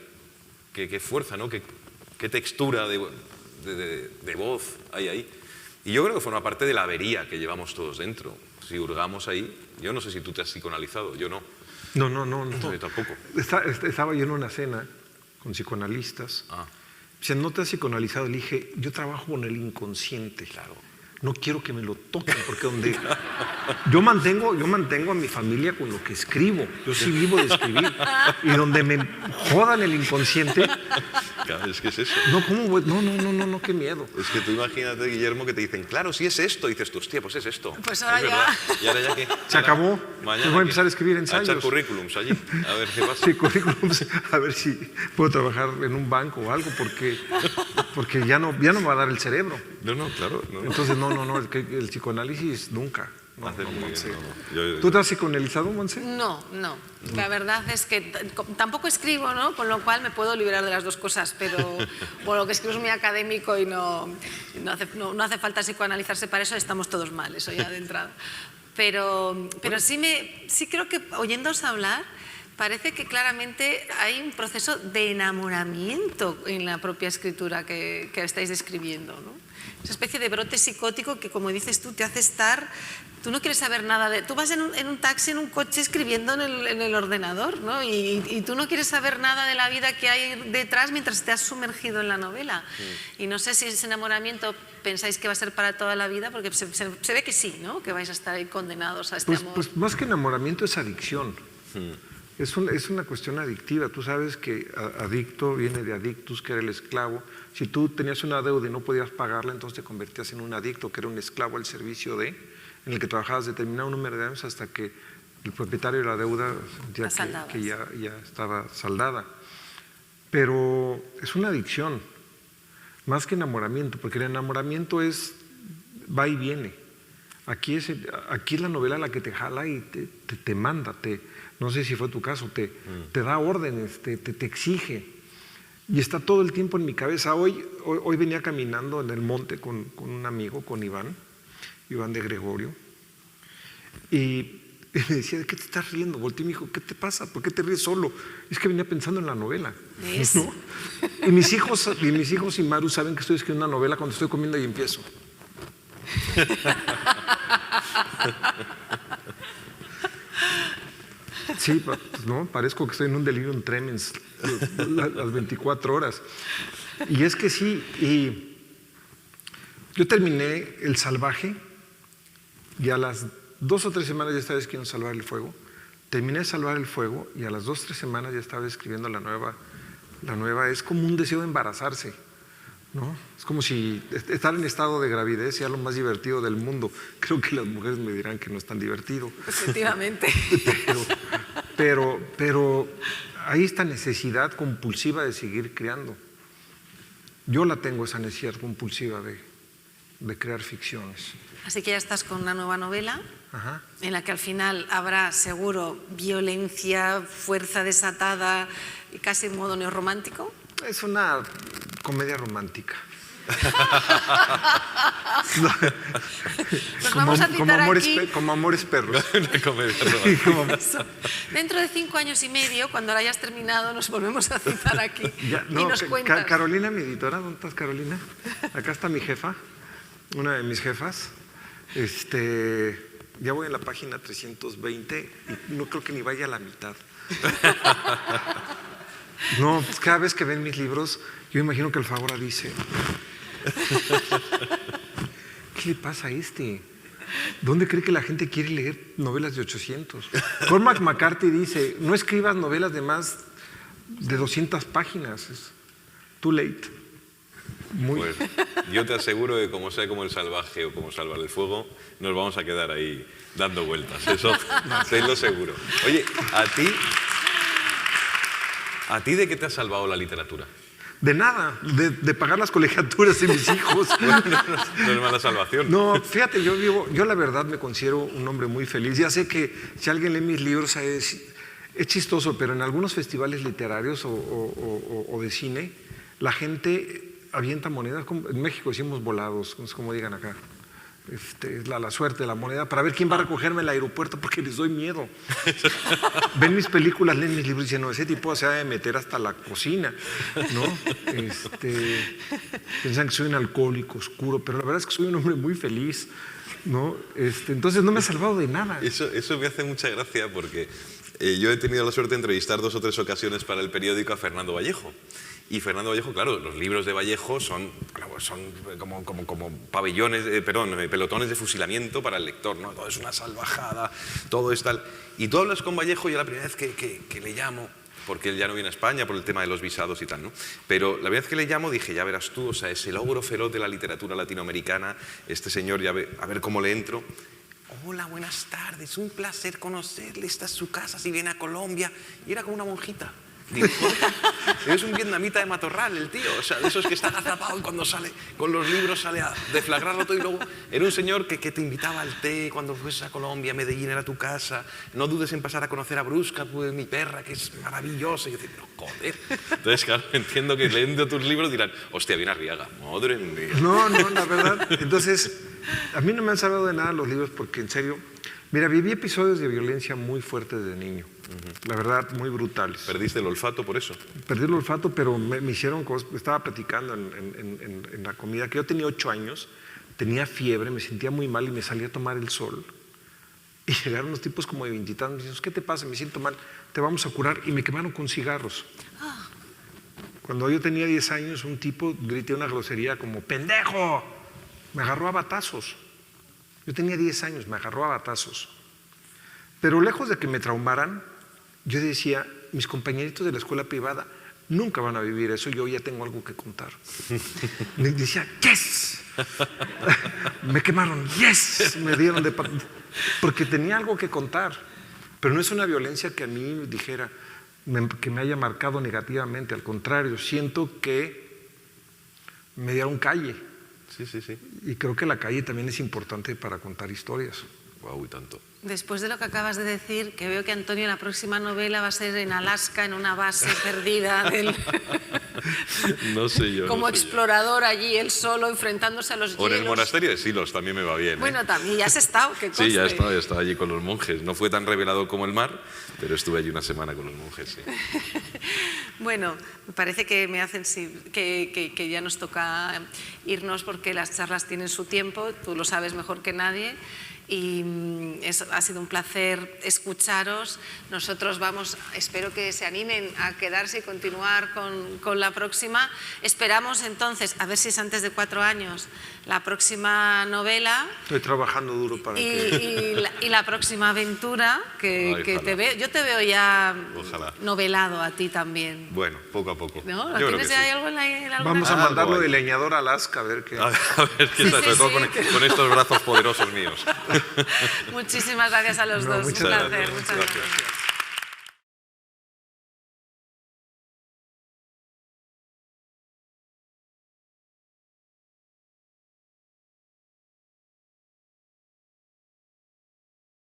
qué fuerza, ¿no? Qué textura de voz hay ahí. Y yo creo que forma parte de la avería que llevamos todos dentro. Si hurgamos ahí, yo no sé si tú te has psicoanalizado, yo no. No. Yo tampoco. Estaba yo en una cena con psicoanalistas. Dicen, ¿no te has psicoanalizado? Le dije, yo trabajo con el inconsciente. Claro. No quiero que me lo toquen, porque donde yo mantengo a mi familia con lo que escribo. Yo sí vivo de escribir. Y donde me jodan el inconsciente. Claro, es que es eso. No, ¿cómo voy? No, qué miedo. Es que tú imagínate, Guillermo, que te dicen, claro, sí es esto. Y dices tú, hostia, pues es esto. Pues ahora es ya. ¿Y ahora ya qué? Se acabó. Mañana Pues voy a empezar a escribir ensayos. A echar currículums allí, a ver qué pasa. Sí, currículums, a ver si puedo trabajar en un banco o algo, porque ya no me va a dar el cerebro. No, claro. No. Entonces, el psicoanálisis nunca. Monse. ¿Tú te has psicoanalizado, Monse? No. La verdad es que tampoco escribo, ¿no? Con lo cual me puedo liberar de las dos cosas, pero bueno, lo que escribo es muy académico y no hace falta psicoanalizarse para eso, estamos todos mal, eso ya de entrada. Pero sí creo que oyéndoos hablar, parece que claramente hay un proceso de enamoramiento en la propia escritura que estáis describiendo, ¿no? Esa especie de brote psicótico que, como dices tú, te hace estar... Tú no quieres saber nada de... Tú vas en un taxi, en un coche, escribiendo en el ordenador, ¿no? Y tú no quieres saber nada de la vida que hay detrás mientras te has sumergido en la novela. Sí. Y no sé si ese enamoramiento pensáis que va a ser para toda la vida, porque se ve que sí, ¿no? Que vais a estar ahí condenados a este amor. Pues más que enamoramiento es adicción. Es una cuestión adictiva. Tú sabes que adicto viene de adictus, que era el esclavo. Si tú tenías una deuda y no podías pagarla, entonces te convertías en un adicto, que era un esclavo al servicio en el que trabajabas determinado número de años hasta que el propietario de la deuda sentía que ya estaba saldada. Pero es una adicción, más que enamoramiento, porque el enamoramiento es va y viene. Aquí es la novela la que te jala y te manda, no sé si fue tu caso, te da órdenes, te exige. Y está todo el tiempo en mi cabeza. Hoy venía caminando en el monte con un amigo, con Iván de Gregorio, y me decía, ¿de qué te estás riendo? Volteé y me dijo, ¿qué te pasa? ¿Por qué te ríes solo? Es que venía pensando en la novela, ¿no? Y mis hijos y Maru saben que estoy escribiendo una novela cuando estoy comiendo y empiezo. Sí, pues, ¿no? Parezco que estoy en un delirium tremens las 24 horas. Y es que sí, y yo terminé El Salvaje y a las 2 o 3 semanas ya estaba escribiendo Salvar el Fuego. Terminé de Salvar el Fuego y a las 2 o 3 semanas ya estaba escribiendo la nueva. La nueva es como un deseo de embarazarse, ¿no? Es como si estar en estado de gravidez sea lo más divertido del mundo. Creo que las mujeres me dirán que no es tan divertido. Efectivamente. Pero hay esta necesidad compulsiva de seguir creando. Yo la tengo, esa necesidad compulsiva de crear ficciones. Así que ya estás con una nueva novela. Ajá. En la que al final habrá seguro violencia, fuerza desatada y casi en modo neorromántico. Es una comedia romántica. Nos vamos a citar aquí. Como Amores Perros. Una comedia romántica. Dentro de 5 años y medio, cuando la hayas terminado, nos volvemos a citar aquí y nos cuentas. Carolina, mi editora, ¿dónde estás, Carolina? Acá está mi jefa, una de mis jefas. Ya voy en la página 320 y no creo que ni vaya a la mitad. No, pues cada vez que ven mis libros, yo imagino que Alfaguara dice, ¿qué le pasa a este? ¿Dónde cree que la gente quiere leer novelas de 800? Cormac McCarthy dice, no escribas novelas de más de 200 páginas, es too late. Pues yo te aseguro que como sea como El Salvaje o como Salvar el Fuego, nos vamos a quedar ahí dando vueltas, eso te lo seguro. Oye, ¿a ti de qué te ha salvado la literatura? De nada, de pagar las colegiaturas de mis hijos. No es mala salvación. No, fíjate, yo la verdad me considero un hombre muy feliz. Ya sé que si alguien lee mis libros es chistoso, pero en algunos festivales literarios o de cine, la gente avienta monedas, en México decimos volados, no sé cómo digan acá. Es la suerte de la moneda para ver quién va a recogerme en el aeropuerto porque les doy miedo. Ven mis películas, leen mis libros y dicen, no, ese tipo se ha de meter hasta la cocina, ¿no? Piensan que soy un alcohólico oscuro, pero la verdad es que soy un hombre muy feliz, ¿no? Entonces no me ha salvado de nada. Eso me hace mucha gracia porque yo he tenido la suerte de entrevistar 2 o 3 ocasiones para el periódico a Fernando Vallejo. Y Fernando Vallejo, claro, los libros de Vallejo son como pelotones de fusilamiento para el lector, ¿no? Todo es una salvajada, todo es tal. Y tú hablas con Vallejo y la primera vez que le llamo, porque él ya no viene a España por el tema de los visados y tal, ¿no? Pero la primera vez que le llamo dije, ya verás tú, o sea, es el ogro feroz de la literatura latinoamericana, este señor, a ver cómo le entro. Hola, buenas tardes, un placer conocerle, esta es su casa, si viene a Colombia. Y era como una monjita. Digo, es un vietnamita de matorral el tío, o sea, de esos que está agazapado y cuando sale con los libros sale a deflagrarlo todo. Y luego era un señor que te invitaba al té cuando fueses a Colombia, Medellín era tu casa, no dudes en pasar a conocer a Brusca, pues mi perra, que es maravillosa. Y yo decía, pero joder. Entonces, claro, entiendo que leyendo tus libros dirán, hostia, viene Arriaga, madre mía. No, la verdad, entonces, a mí no me han salvado de nada los libros porque en serio, mira, viví episodios de violencia muy fuertes de niño. La verdad, muy brutales. ¿Perdiste el olfato por eso? Perdí el olfato, pero me hicieron cosas. Estaba platicando en la comida que yo tenía 8 años, tenía fiebre, me sentía muy mal y me salí a tomar el sol. Y llegaron unos tipos como de 20 y tantos, me dicen, ¿qué te pasa? Me siento mal, te vamos a curar. Y me quemaron con cigarros. Cuando yo tenía 10 años, un tipo grité una grosería como, ¡pendejo! Me agarró a batazos. Yo tenía 10 años, me agarró a batazos. Pero lejos de que me traumaran, yo decía, mis compañeritos de la escuela privada nunca van a vivir eso, yo ya tengo algo que contar. Me decía, ¡yes! Me quemaron, ¡yes! Me dieron porque tenía algo que contar. Pero no es una violencia que a mí dijera, que me haya marcado negativamente. Al contrario, siento que me dieron calle, Sí, sí, sí. Y creo que la calle también es importante para contar historias. Guau, y tanto. Después de lo que acabas de decir, que veo que Antonio la próxima novela va a ser en Alaska, en una base perdida del... No sé yo. Como no sé explorador allí, él solo, enfrentándose a los yo. O en el hielos. monasterio de Silos también me va bien. Bueno, también ya has estado, que conste. Sí, ya he estado allí con los monjes. No fue tan revelador como el mar, pero estuve allí una semana con los monjes, sí. Bueno, me parece que me hacen que ya nos toca irnos porque las charlas tienen su tiempo, tú lo sabes mejor que nadie. Y ha sido un placer escucharos. Nosotros espero que se animen a quedarse y continuar con la próxima. Esperamos entonces, a ver si es antes de 4 años, la próxima novela. Estoy trabajando duro para y la próxima aventura que te veo. Yo te veo ya Ojalá. Novelado a ti también. Bueno, poco a poco. ¿No? Yo ¿Tienes creo que ya sí. algo en la Vamos a mandarlo de leñador a Alaska, a ver qué. A ver qué tal, sobre todo con estos brazos poderosos míos. Muchísimas gracias a los dos. Un muchas placer. gracias. Muchas gracias.